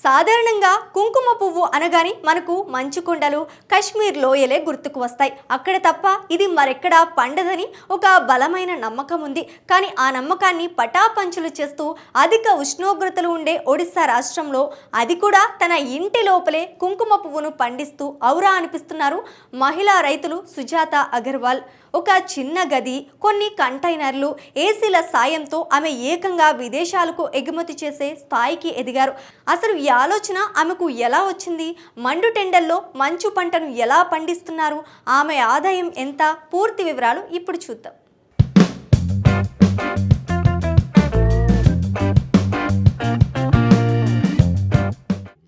సాధారణంగా కుంకుమ పువ్వు అనగానే మనకు మంచు కొండలు, కాశ్మీర్ లోయలే గుర్తుకు వస్తాయి. అక్కడ తప్ప ఇది మరెక్కడా పండదని ఒక బలమైన నమ్మకం ఉంది. కానీ ఆ నమ్మకాన్ని పటాపంచలు చేస్తూ అధిక ఉష్ణోగ్రతలు ఉండే ఒడిశా రాష్ట్రంలో అది కూడా తన ఇంటి లోపలే కుంకుమ పువ్వును పండిస్తూ ఔరా అనిపిస్తున్నారు మహిళా రైతులు సుజాత అగర్వాల్. ఒక చిన్న గది, కొన్ని కంటైనర్లు, ఏసీల సాయంతో ఆమె ఏకంగా విదేశాలకు ఎగుమతి చేసే స్థాయికి ఎదిగారు. అసలు ఈ ఆలోచన ఆమెకు ఎలా వచ్చింది? మండు టెండల్లో మంచు పంటను ఎలా పండిస్తున్నారు? ఆమె ఆదాయం ఎంత? పూర్తి వివరాలు ఇప్పుడు చూద్దాం.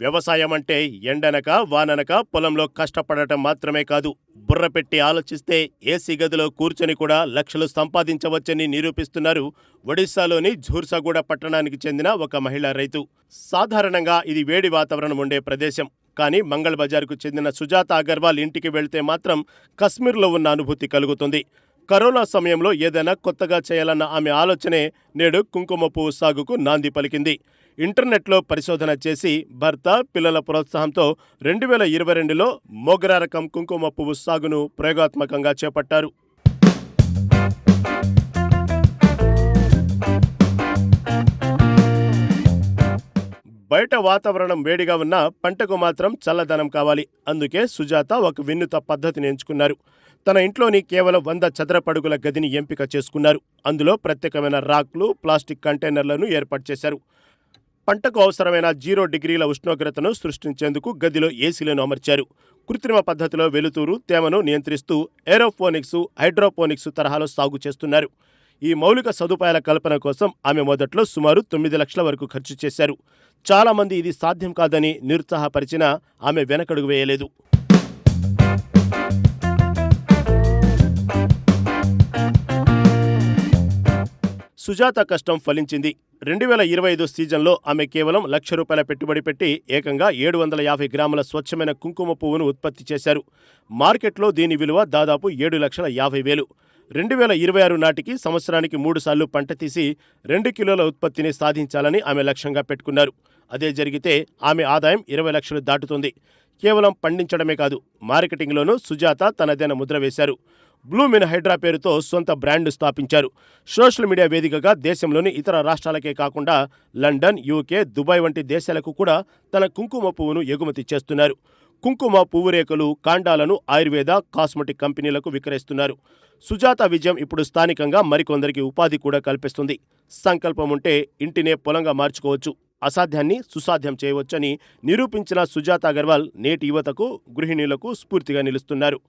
వ్యవసాయం అంటే ఎండనక వాననక పొలంలో కష్టపడటం మాత్రమే కాదు, బుర్ర పెట్టి ఆలోచిస్తే ఏసీ గదిలో కూర్చొని కూడా లక్షలు సంపాదించవచ్చని నిరూపిస్తున్నారు ఒడిశాలోని ఝూర్సాగూడ పట్టణానికి చెందిన ఒక మహిళా రైతు. సాధారణంగా ఇది వేడి వాతావరణం ఉండే ప్రదేశం. కానీ మంగళ్ బజార్కు చెందిన సుజాత అగర్వాల్ ఇంటికి వెళ్తే మాత్రం కశ్మీర్లో ఉన్న అనుభూతి కలుగుతుంది. కరోనా సమయంలో ఏదైనా కొత్తగా చేయాలన్న ఆమె ఆలోచనే నేడు కుంకుమ పువ్వు సాగుకు నాంది పలికింది. ఇంటర్నెట్లో పరిశోధన చేసి భర్త, పిల్లల ప్రోత్సాహంతో 2022లో మోగ్రా రకం కుంకుమ పువ్వు సాగును ప్రయోగాత్మకంగా చేపట్టారు. బయట వాతావరణం వేడిగా ఉన్నా పంటకు మాత్రం చల్లదనం కావాలి. అందుకే సుజాత ఒక వినూత్న పద్ధతిని ఎంచుకున్నారు. తన ఇంట్లోని కేవలం 100 చదరపడుగుల గదిని ఎంపిక చేసుకున్నారు. అందులో ప్రత్యేకమైన రాక్లు, ప్లాస్టిక్ కంటైనర్లను ఏర్పాటు చేశారు. పంటకు అవసరమైన 0 డిగ్రీల ఉష్ణోగ్రతను సృష్టించేందుకు గదిలో ఏసీలను అమర్చారు. కృత్రిమ పద్ధతిలో వెలుతురు, తేమను నియంత్రిస్తూ ఏరోపోనిక్స్, హైడ్రోపోనిక్స్ తరహాలో సాగు చేస్తున్నారు. ఈ మౌలిక సదుపాయాల కల్పన కోసం ఆమె మొదట్లో సుమారు 9 లక్షల వరకు ఖర్చు చేశారు. చాలామంది ఇది సాధ్యం కాదని నిరుత్సాహపరిచినా ఆమె వెనకడుగు వేయలేదు. సుజాత కష్టం ఫలించింది. 2025 సీజన్లో ఆమె కేవలం ₹1,00,000 పెట్టుబడి పెట్టి ఏకంగా 750 గ్రాముల స్వచ్ఛమైన కుంకుమ పువ్వును ఉత్పత్తి చేశారు. మార్కెట్లో దీని విలువ దాదాపు 7,50,000. 2026 నాటికి సంవత్సరానికి 3 సార్లు పంట తీసి 2 కిలోల ఉత్పత్తిని సాధించాలని ఆమె లక్ష్యంగా పెట్టుకున్నారు. అదే జరిగితే ఆమె ఆదాయం 20 లక్షలు దాటుతుంది. కేవలం పండించడమే కాదు, మార్కెటింగ్లోనూ సుజాత తనదైన ముద్ర వేశారు. బ్లూమిన్ హైడ్రా పేరుతో సొంత బ్రాండ్ స్థాపించారు. సోషల్ మీడియా వేదికగా దేశంలోని ఇతర రాష్ట్రాలకే కాకుండా లండన్, యూకే, దుబాయ్ వంటి దేశాలకు కూడా తన కుంకుమ పువ్వును ఎగుమతి చేస్తున్నారు. కుంకుమ పువ్వు రేకులు, కాండాలను ఆయుర్వేద, కాస్మెటిక్ కంపెనీలకు విక్రయిస్తున్నారు. సుజాత విజయం ఇప్పుడు స్థానికంగా మరికొందరికి ఉపాధి కూడా కల్పిస్తుంది. సంకల్పం ఉంటే ఇంటినే పొలంగా మార్చుకోవచ్చు, అసాధ్యాన్ని సుసాధ్యం చేయవచ్చని నిరూపించిన సుజాత అగర్వాల్ నేటి యువతకు, గృహిణులకు స్ఫూర్తిగా నిలుస్తున్నారు.